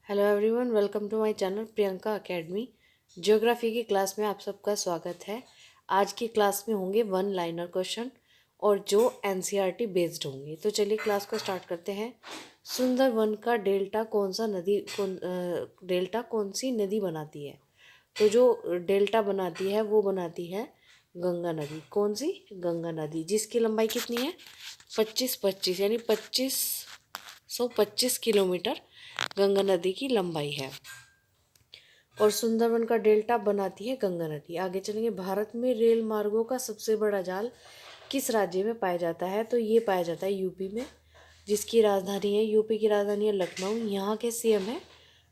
Hello everyone, welcome to my channel Priyanka academy. Geography की class में आप सबका स्वागत है। आज की क्लास में होंगे वन लाइनर क्वेश्चन और जो एनसीईआरटी बेस्ड होंगे। तो चलिए क्लास को स्टार्ट करते हैं। सुंदरवन का डेल्टा कौन सी नदी बनाती है? तो जो डेल्टा बनाती है वो बनाती है गंगा नदी। कौन सी? गंगा नदी, जिसकी लंबाई कितनी है? 25 यानी 2525 किलोमीटर गंगा नदी की लंबाई है और सुंदरवन का डेल्टा बनाती है गंगा नदी। आगे चलेंगे। भारत में रेल मार्गों का सबसे बड़ा जाल किस राज्य में पाया जाता है? तो ये पाया जाता है यूपी में, जिसकी राजधानी है, यूपी की राजधानी है लखनऊ। यहाँ के सीएम है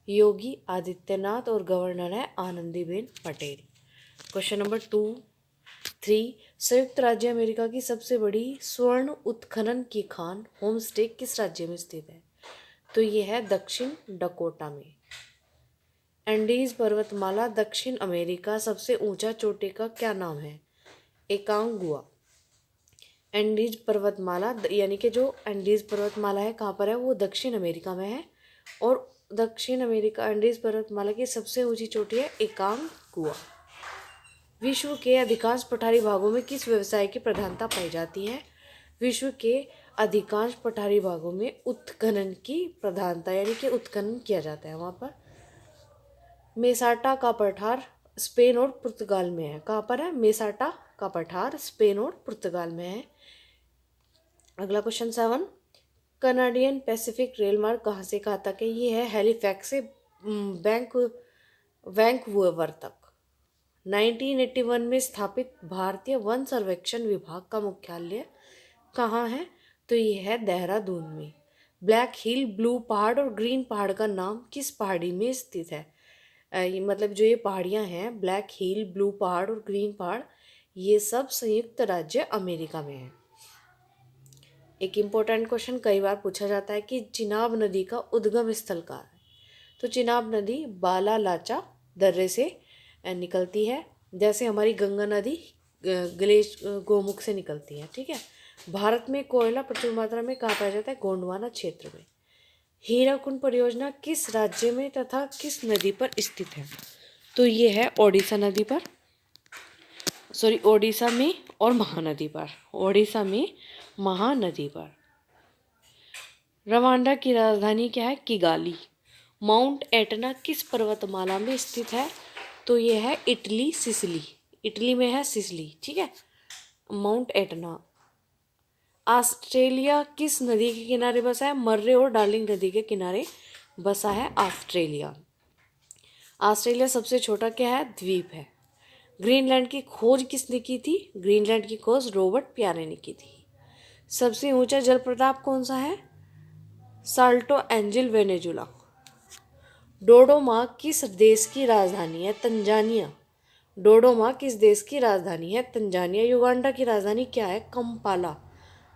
योगी आदित्यनाथ और गवर्नर है आनंदीबेन पटेल। क्वेश्चन नंबर 3, संयुक्त राज्य अमेरिका की सबसे बड़ी स्वर्ण उत्खनन की खान होमस्टे किस राज्य में स्थित है? तो ये है दक्षिण डकोटा में। एंडीज पर्वतमाला दक्षिण अमेरिका सबसे ऊंचा चोटी का क्या नाम है? एकांगुआ। एंडीज पर्वतमाला यानी कि जो एंडीज पर्वतमाला है कहाँ पर है? वो दक्षिण अमेरिका में है और दक्षिण अमेरिका एंडीज पर्वतमाला की सबसे ऊंची चोटी है एकांगुआ। विश्व के अधिकांश पठारी भागों में किस व्यवसाय की प्रधानता पाई जाती है? विश्व के अधिकांश पठारी भागों में उत्खनन की प्रधानता यानी कि उत्खनन किया जाता है। वहाँ पर मेसाटा का पठार स्पेन और पुर्तगाल में है। कहाँ पर है? मेसाटा का पठार स्पेन और पुर्तगाल में है। अगला क्वेश्चन 7, कनाडियन पैसिफिक रेल मार्ग कहाँ से कहाँ तक है? ये है हैलिफैक्स से वैंकूवर तक। 1981 में स्थापित भारतीय वन सर्वेक्षण विभाग का मुख्यालय कहाँ है? तो ये है देहरादून में। ब्लैक हिल, ब्लू पहाड़ और ग्रीन पहाड़ का नाम किस पहाड़ी में स्थित है? मतलब जो ये पहाड़ियाँ हैं, ब्लैक हिल, ब्लू पहाड़ और ग्रीन पहाड़, ये सब संयुक्त राज्य अमेरिका में है। एक इम्पोर्टेंट क्वेश्चन कई बार पूछा जाता है कि चिनाब नदी का उद्गम स्थल कहाँ है? तो चिनाब नदी बालालाचा दर्रे से निकलती है, जैसे हमारी गंगा नदी गोमुख से निकलती है। ठीक है। भारत में कोयला प्रचुर मात्रा में कहाँ पाया जाता है? गोंडवाना क्षेत्र में। हीराकुंड परियोजना किस राज्य में तथा किस नदी पर स्थित है? तो ये है ओडिशा नदी पर, ओडिशा में और महानदी पर। ओडिशा में महानदी पर। रवांडा की राजधानी क्या है? किगाली। माउंट एटना किस पर्वतमाला में स्थित है? तो ये है इटली, सिसिली। इटली में है सिसिली। ठीक है। Mount Etna. ऑस्ट्रेलिया किस नदी के किनारे बसा है? मर्रे और डार्लिंग नदी के किनारे बसा है ऑस्ट्रेलिया। ऑस्ट्रेलिया सबसे छोटा क्या है? द्वीप है। ग्रीनलैंड की खोज किसने की थी? ग्रीनलैंड की खोज रॉबर्ट पियारे ने की थी। सबसे ऊंचा जलप्रपात कौन सा है? Salto angel Venezuela. डोडोमा किस देश की राजधानी है? तंजानिया। डोडोमा किस देश की राजधानी है? तंजानिया। युगांडा की राजधानी क्या है? कंपाला।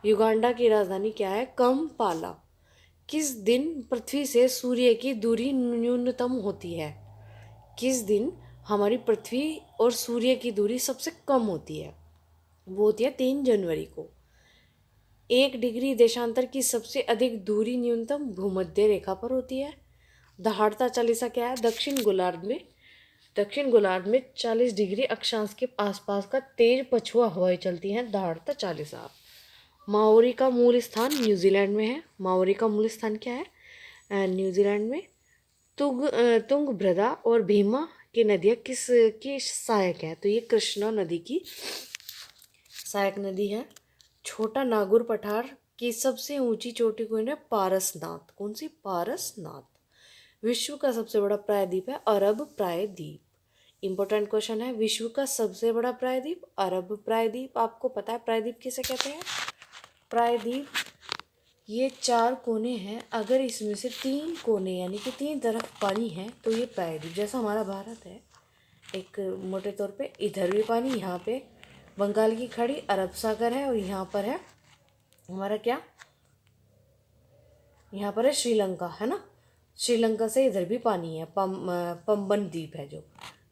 युगांडा की राजधानी क्या है? कंपाला। किस दिन पृथ्वी से सूर्य की दूरी न्यूनतम होती है? किस दिन हमारी पृथ्वी और सूर्य की दूरी सबसे कम होती है? वो होती है 3 जनवरी को। 1 डिग्री देशांतर की सबसे अधिक दूरी न्यूनतम भूमध्य रेखा पर होती है। दहाड़ता चालीसा क्या है? दक्षिण गोलार्ध में 40 डिग्री अक्षांश के आसपास का तेज पछुआ हवाएं चलती हैं, दहाड़ता चालीसा। माओरी का मूल स्थान न्यूजीलैंड में है। माओरी का मूल स्थान क्या है? न्यूजीलैंड में। तुंगभद्रा और भीमा की नदियाँ किस की सहायक है? तो ये कृष्णा नदी की सहायक नदी है। छोटा नागुर पठार की सबसे ऊंची चोटी कौन है? पारसनाथ। कौन सी? पारसनाथ। विश्व का सबसे बड़ा प्रायद्वीप है अरब प्रायद्वीप। इंपॉर्टेंट क्वेश्चन है। विश्व का सबसे बड़ा प्रायद्वीप अरब प्रायद्वीप। आपको पता है प्रायद्वीप किसे कहते हैं? प्रायद्वीप ये 4 कोने हैं, अगर इसमें से 3 कोने यानी कि 3 तरफ पानी है तो ये प्रायद्वीप। जैसा हमारा भारत है, एक मोटे तौर पे इधर भी पानी, यहाँ पे बंगाल की खाड़ी, अरब सागर है और यहाँ पर है हमारा क्या? यहाँ पर है श्रीलंका, है ना। श्रीलंका से इधर भी पानी है, पंबन द्वीप है जो।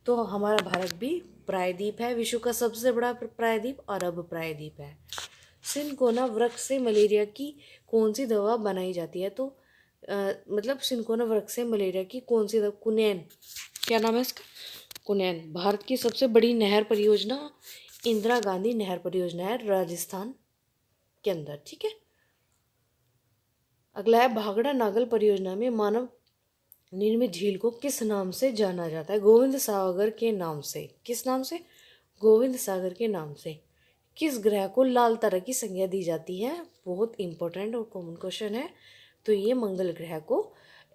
तो हमारा भारत भी प्रायद्वीप है। विश्व का सबसे बड़ा प्रायद्वीप अरब प्रायद्वीप है। सिनकोना वृक्ष से मलेरिया की कौन सी दवा बनाई जाती है? तो मतलब सिंकोना वृक्ष से मलेरिया की कौन सी कुनैन, क्या नाम है इसका, कुनैन। भारत की सबसे बड़ी नहर परियोजना इंदिरा गांधी नहर परियोजना है राजस्थान के अंदर, ठीक है। अगला है भाखड़ा नागल परियोजना में मानव निर्मित झील को किस नाम से जाना जाता है? गोविंद सागर के नाम से। किस नाम से? गोविंद सागर के नाम से। किस ग्रह को लाल तारा की संज्ञा दी जाती है? बहुत इंपॉर्टेंट और कॉमन क्वेश्चन है। तो ये मंगल ग्रह को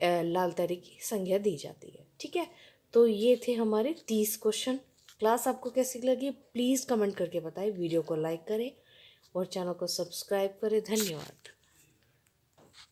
लाल तारे की संज्ञा दी जाती है, ठीक है। तो ये थे हमारे 30 क्वेश्चन। क्लास आपको कैसी लगी प्लीज़ कमेंट करके बताएं, वीडियो को लाइक करें और चैनल को सब्सक्राइब करें। धन्यवाद।